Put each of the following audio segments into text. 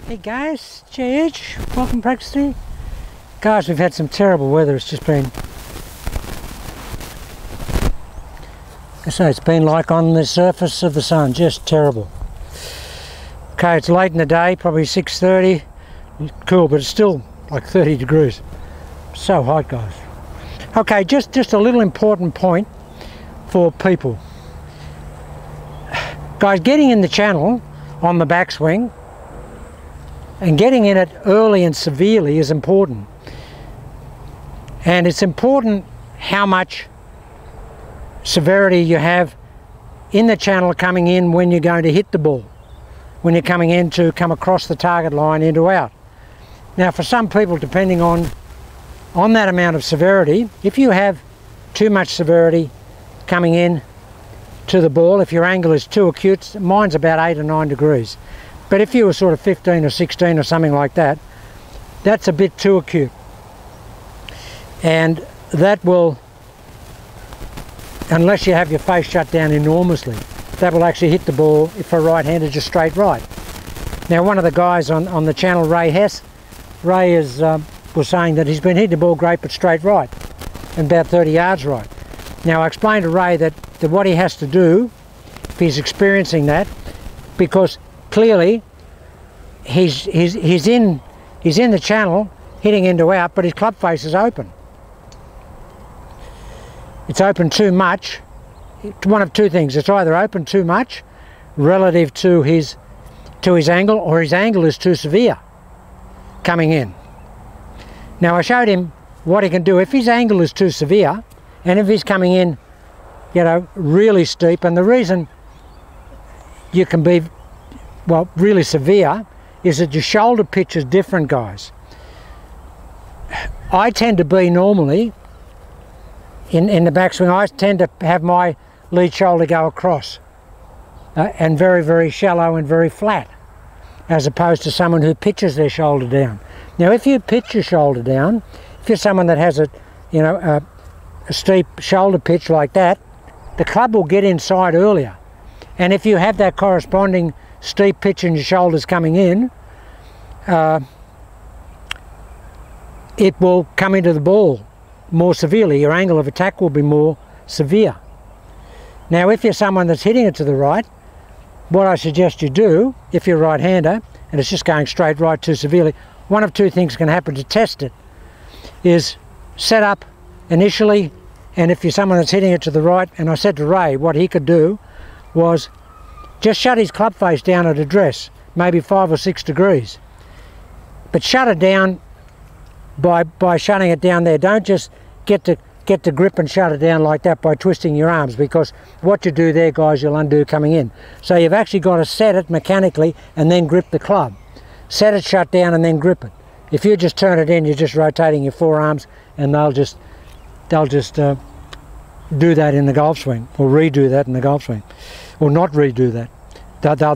Hey guys, JH, welcome to Practice 3. Guys, we've had some terrible weather. It's just been, it's been like on the surface of the sun, just terrible. Okay, it's late in the day, probably 6:30. Cool, but it's still like 30 degrees. So hot, guys. Okay, just a little important point for people. Guys, getting in the channel on the backswing and getting in it early and severely is important. And it's important how much severity you have in the channel coming in when you're going to hit the ball, when you're coming in to come across the target line into out. Now for some people, depending on that amount of severity, if you have too much severity coming in to the ball, if your angle is too acute, mine's about 8 or 9 degrees. But if you were sort of 15 or 16 or something like that, that's a bit too acute. And that will, unless you have your face shut down enormously, that will actually hit the ball, for a right-hander, just straight right. Now one of the guys on the channel, Ray Hess, Ray was saying that he's been hitting the ball great but straight right, and about 30 yards right. Now I explained to Ray that what he has to do, if he's experiencing that, because clearly he's in the channel hitting into out, but his club face is open. It's open too much. One of two things: it's either open too much relative to his angle, or his angle is too severe coming in. Now I showed him what he can do if his angle is too severe, and if he's coming in, you know, really steep. And the reason you can be, well, really severe is that your shoulder pitch is different, guys. I tend to be normally in the backswing, I tend to have my lead shoulder go across and very, very shallow and very flat, as opposed to someone who pitches their shoulder down. Now if you pitch your shoulder down, if you're someone that has a steep shoulder pitch like that, the club will get inside earlier. And if you have that corresponding steep pitch in your shoulders coming in, it will come into the ball more severely. Your angle of attack will be more severe. Now if you're someone that's hitting it to the right, what I suggest you do, if you're a right-hander and it's just going straight right too severely, one of two things can happen to test it, is set up initially, and if you're someone that's hitting it to the right, and I said to Ray what he could do was just shut his club face down at address, maybe 5 or 6 degrees. But shut it down by shutting it down there. Don't just get the grip and shut it down like that by twisting your arms, because what you do there, guys, you'll undo coming in. So you've actually got to set it mechanically and then grip the club. Set it shut down and then grip it. If you just turn it in, you're just rotating your forearms, and they'll just do that in the golf swing, or redo that in the golf swing, or not redo that.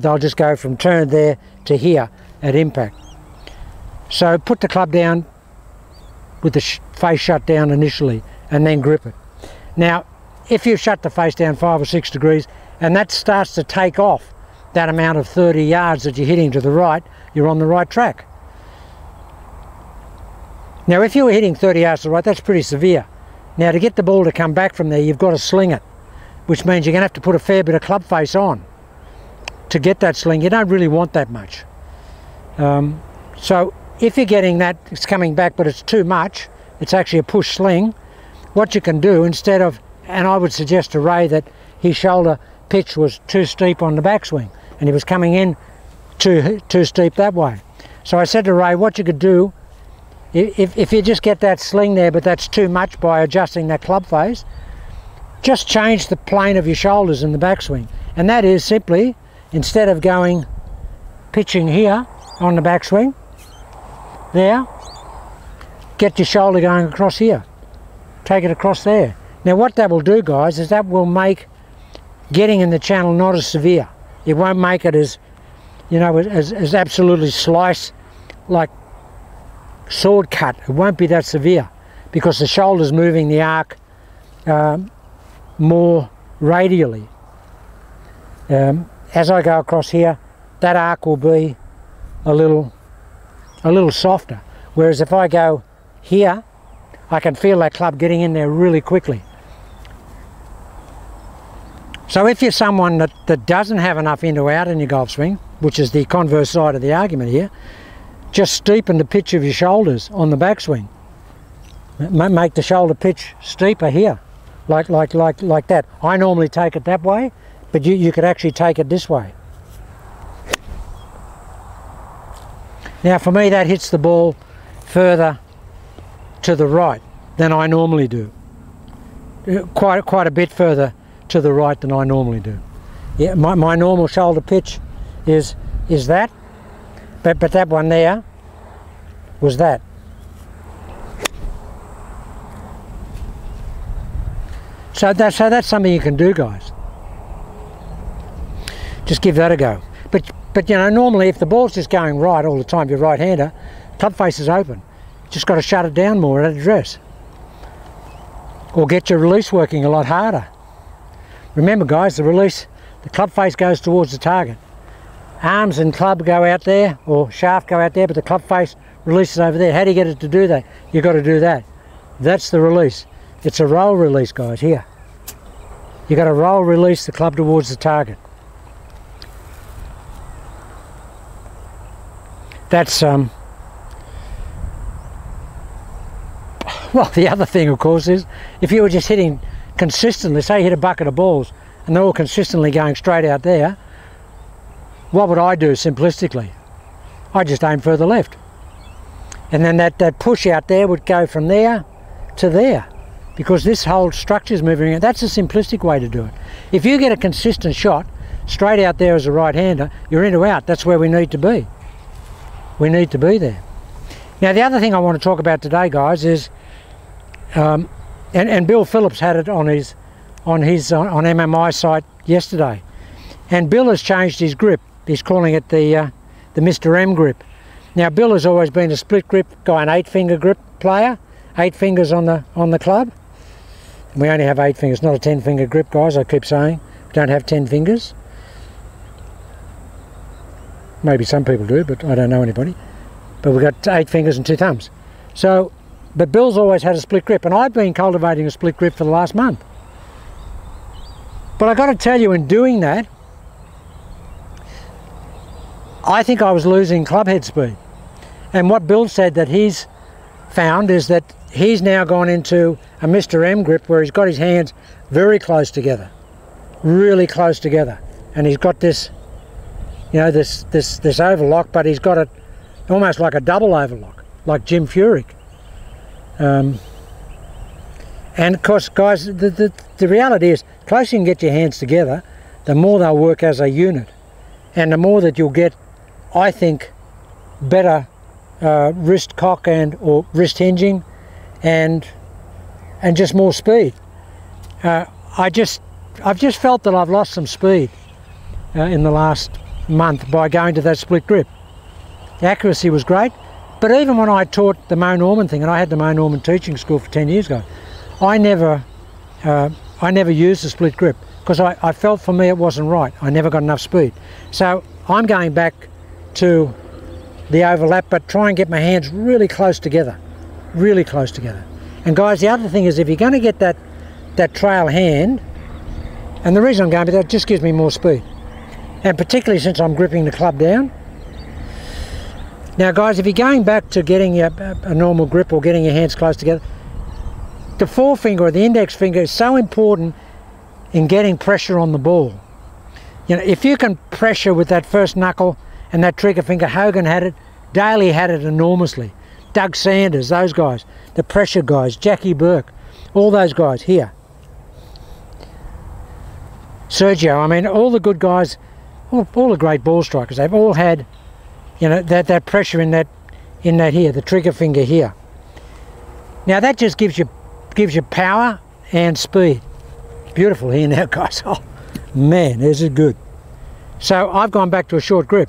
They'll just go from turn there to here at impact. So put the club down with the face shut down initially, and then grip it. Now if you shut the face down 5 or 6 degrees and that starts to take off that amount of 30 yards that you're hitting to the right, you're on the right track. Now if you were hitting 30 yards to the right, that's pretty severe. Now to get the ball to come back from there, you've got to sling it, which means you're going to have to put a fair bit of club face on to get that sling. You don't really want that much. So if you're getting that, it's coming back but it's too much, it's actually a push sling, what you can do instead of, and I would suggest to Ray that his shoulder pitch was too steep on the backswing and he was coming in too steep that way. So I said to Ray, what you could do, if you just get that sling there but that's too much by adjusting that club face, just change the plane of your shoulders in the backswing. And that is simply, instead of going pitching here on the backswing, there, get your shoulder going across here. Take it across there. Now what that will do, guys, is that will make getting in the channel not as severe. It won't make it as, you know, as absolutely slice, like sword cut. It won't be that severe because the shoulder's moving the arc more radially. As I go across here, that arc will be a little a little softer. Whereas if I go here, I can feel that club getting in there really quickly. So if you're someone that doesn't have enough in to out in your golf swing, which is the converse side of the argument here, just steepen the pitch of your shoulders on the backswing. Make the shoulder pitch steeper here, like that. I normally take it that way, but you could actually take it this way. Now for me that hits the ball further to the right than I normally do. Quite a bit further to the right than I normally do. Yeah, my normal shoulder pitch is that, but that one there was that. So that's something you can do, guys. Just give that a go. But you know, normally if the ball's just going right all the time, you're right-hander, club face is open. Just got to shut it down more at address, or get your release working a lot harder. Remember, guys, the club face goes towards the target. Arms and club go out there, or shaft go out there, but the club face releases over there. How do you get it to do that? You've got to do that. That's the release. It's a roll release, guys, here. You've got to roll release the club towards the target. That's, well, the other thing, of course, is if you were just hitting consistently, say you hit a bucket of balls and they're all consistently going straight out there, what would I do simplistically? I just aim further left. And then that push out there would go from there to there, because this whole structure is moving. That's a simplistic way to do it. If you get a consistent shot straight out there as a right-hander, you're into out. That's where we need to be. We need to be there. Now the other thing I want to talk about today, guys, is and Bill Phillips had it on MMI site yesterday, and Bill has changed his grip. He's calling it the Mr. M grip. Now Bill has always been a split grip guy, an 8-finger grip player, 8 fingers on the club. We only have 8 fingers, not a 10-finger grip, guys. I keep saying we don't have 10 fingers. Maybe some people do, but I don't know anybody. But we've got 8 fingers and 2 thumbs. So, but Bill's always had a split grip, and I've been cultivating a split grip for the last month. But I got to tell you, in doing that, I think I was losing club head speed. And what Bill said that he's found is that he's now gone into a Mr. M grip where he's got his hands very close together, really close together, and he's got this, you know, this overlock, but he's got it almost like a double overlock, like Jim Furyk. And of course, guys, the reality is, the closer you can get your hands together, the more they'll work as a unit, and the more that you'll get, I think, better wrist cock or wrist hinging, and just more speed. I've just felt that I've lost some speed in the last month by going to that split grip. The accuracy was great, but even when I taught the Mo Norman thing, and I had the Mo Norman teaching school for 10 years ago, I never used the split grip because I felt for me it wasn't right. I never got enough speed. So I'm going back to the overlap, but try and get my hands really close together, really close together. And guys, the other thing is, if you're going to get that trail hand, and the reason I'm going with that, just gives me more speed, and particularly since I'm gripping the club down. Now guys, if you're going back to getting a normal grip or getting your hands close together, the forefinger or the index finger is so important in getting pressure on the ball. You know, if you can pressure with that first knuckle and that trigger finger, Hogan had it, Daly had it enormously, Doug Sanders, those guys, the pressure guys, Jackie Burke, all those guys here. Sergio, I mean, all the good guys, all the great ball strikers, they've all had, you know, that pressure in that here, the trigger finger here. Now that just gives you power and speed. Beautiful here now, guys. Oh man, this is good. So I've gone back to a short grip,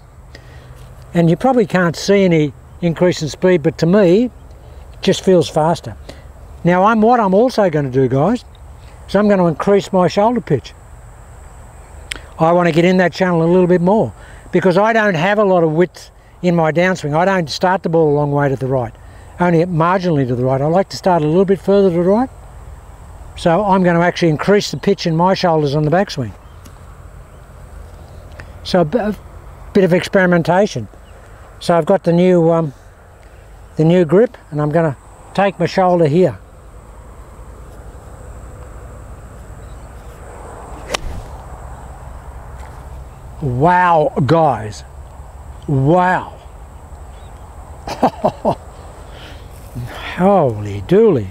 and you probably can't see any increase in speed, but to me, it just feels faster. Now what I'm also going to do, guys, is I'm going to increase my shoulder pitch. I want to get in that channel a little bit more, because I don't have a lot of width in my downswing. I don't start the ball a long way to the right, only marginally to the right. I like to start a little bit further to the right. So I'm going to actually increase the pitch in my shoulders on the backswing. So a bit of experimentation. So I've got the new grip, and I'm going to take my shoulder here. Wow, guys. Wow. Holy dooly.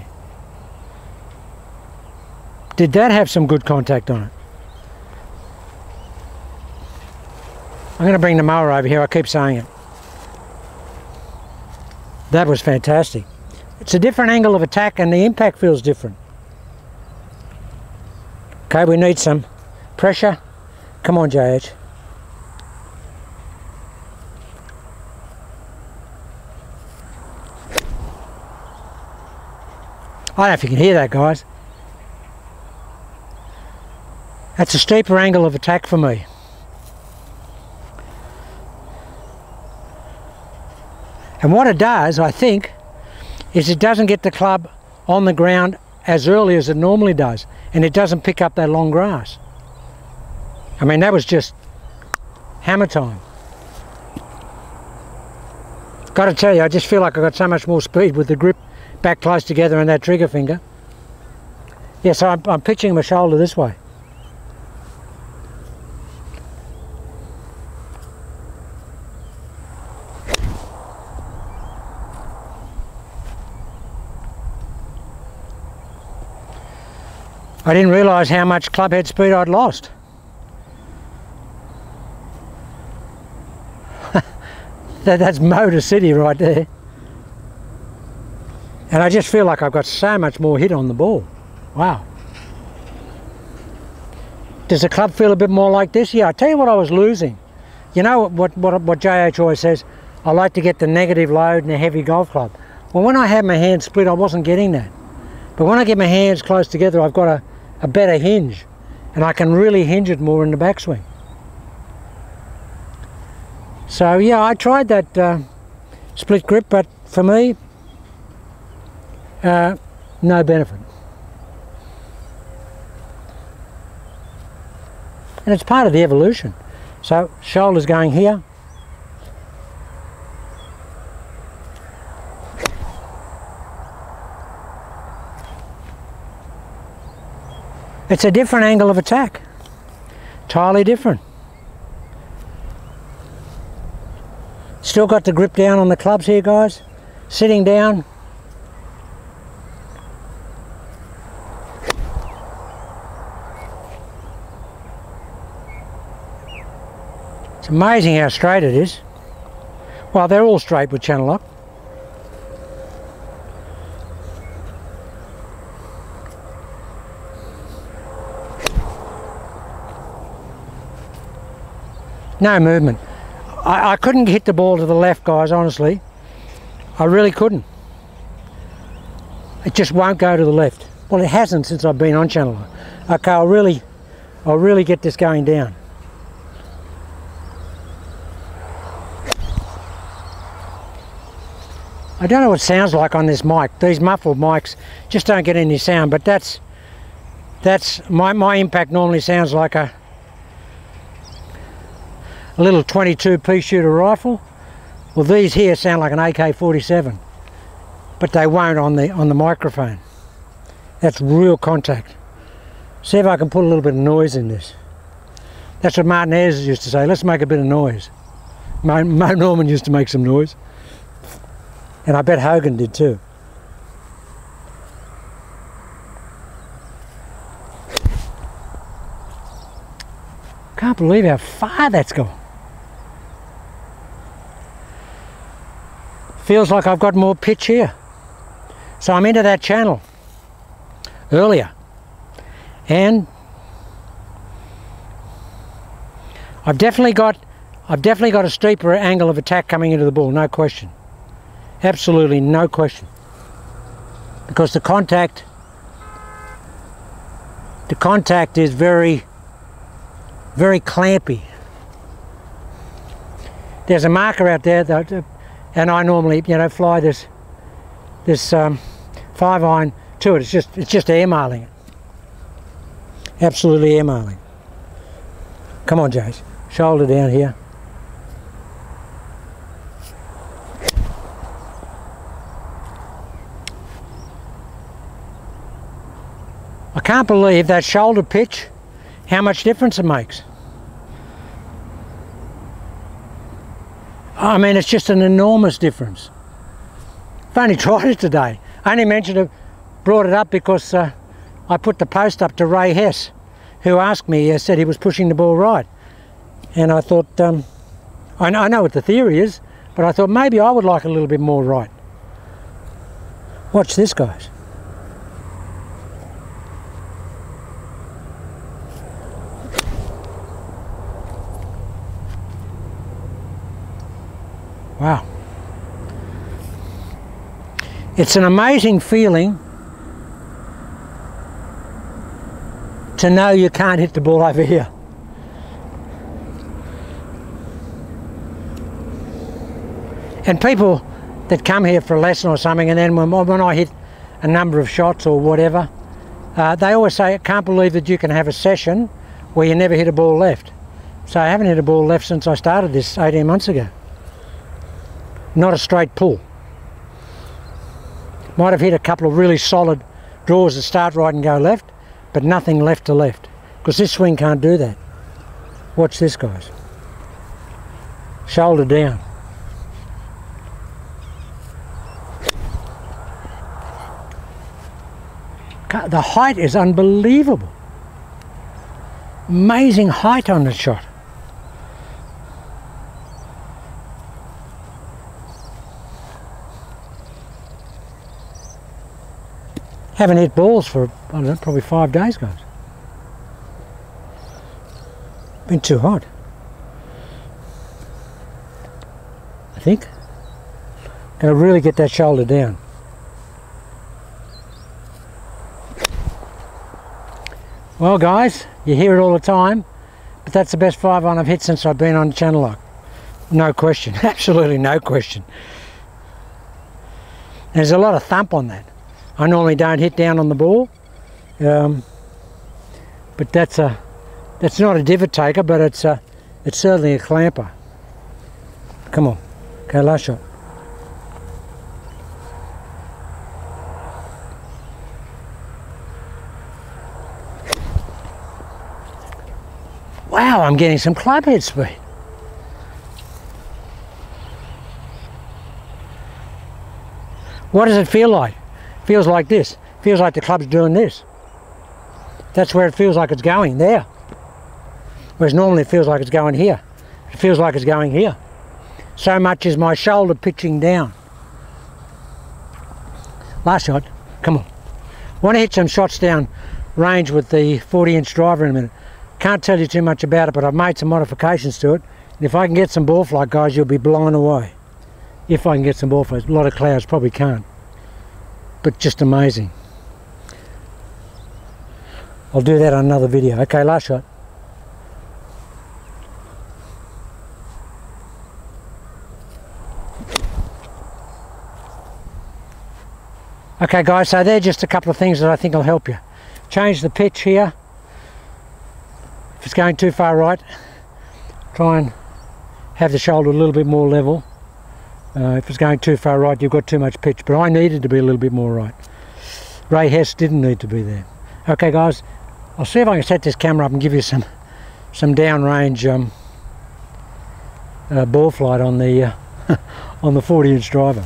Did that have some good contact on it? I'm going to bring the mower over here. I keep saying it. That was fantastic. It's a different angle of attack and the impact feels different. Okay, we need some pressure. Come on, JH. I don't know if you can hear that, guys. That's a steeper angle of attack for me. And what it does, I think, is it doesn't get the club on the ground as early as it normally does, and it doesn't pick up that long grass. I mean, that was just hammer time. Got to tell you, I just feel like I got so much more speed with the grip back close together and that trigger finger. Yeah, so I'm pitching my shoulder this way. I didn't realise how much club head speed I'd lost. That's Motor City right there. And I just feel like I've got so much more hit on the ball. Wow. Does the club feel a bit more like this? Yeah, I tell you what I was losing. You know what JH always says, I like to get the negative load in a heavy golf club. Well, when I had my hands split, I wasn't getting that. But when I get my hands close together, I've got a better hinge, and I can really hinge it more in the backswing. So yeah, I tried that split grip, but for me, no benefit. And it's part of the evolution. So shoulders going here. It's a different angle of attack. Entirely different. Still got the grip down on the clubs here, guys. Sitting down. It's amazing how straight it is. Well, they're all straight with channel lock. No movement. I couldn't hit the ball to the left, guys, honestly. I really couldn't. It just won't go to the left. Well, it hasn't since I've been on channel lock. Okay, I'll really get this going down. I don't know what it sounds like on this mic. These muffled mics just don't get any sound, but that's my impact normally sounds like a little 22 pea shooter rifle. Well, these here sound like an AK-47, but they won't on the microphone. That's real contact. See if I can put a little bit of noise in this. That's what Martin Ayers used to say, let's make a bit of noise. Mo Norman used to make some noise. And I bet Hogan did too. Can't believe how far that's gone. Feels like I've got more pitch here. So I'm into that channel earlier. And I've definitely got a steeper angle of attack coming into the ball, no question. Absolutely no question. Because the contact is very, very clampy. there's a marker out there that, and I normally, you know, fly this 5-iron to it. It's just air marling it. Absolutely air marling. Come on, Jace. Shoulder down here. I can't believe that shoulder pitch, how much difference it makes. I mean, it's just an enormous difference. I've only tried it today. I only mentioned it, brought it up because I put the post up to Ray Hess, who asked me, said he was pushing the ball right. And I thought, I know what the theory is, but I thought maybe I would like a little bit more right. Watch this, guys. Wow. It's an amazing feeling to know you can't hit the ball over here. And people that come here for a lesson or something, and then when I hit a number of shots or whatever, they always say, I can't believe that you can have a session where you never hit a ball left. So I haven't hit a ball left since I started this 18 months ago. Not a straight pull. Might have hit a couple of really solid draws that start right and go left, but nothing left to left, because this swing can't do that. Watch this, guys. Shoulder down. The height is unbelievable. Amazing height on the shot. Haven't hit balls for, I don't know, probably 5 days, guys. Been too hot, I think. Gonna really get that shoulder down. Well, guys, you hear it all the time, but that's the best 5-iron I've hit since I've been on Channel Lock. No question, absolutely no question. There's a lot of thump on that. I normally don't hit down on the ball, but that's not a divot taker, but it's certainly a clamper. Come on, okay, last shot. Wow, I'm getting some club head speed. What does it feel like? Feels like this. Feels like the club's doing this. That's where it feels like it's going, there. Whereas normally it feels like it's going here. It feels like it's going here. So much is my shoulder pitching down. Last shot, come on. Want to hit some shots down range with the 40-inch driver in a minute. Can't tell you too much about it, but I've made some modifications to it. And if I can get some ball flight, guys, you'll be blown away. If I can get some ball flight. A lot of clouds probably can't. But just amazing. I'll do that on another video. Okay, last shot. Okay, guys, so they're just a couple of things that I think will help you. Change the pitch here. If it's going too far right, try and have the shoulder a little bit more level. If it's going too far right, you've got too much pitch, but I needed to be a little bit more right. Ray Hess didn't need to be there. Okay, guys, I'll see if I can set this camera up and give you some downrange ball flight on the on the 40-inch driver.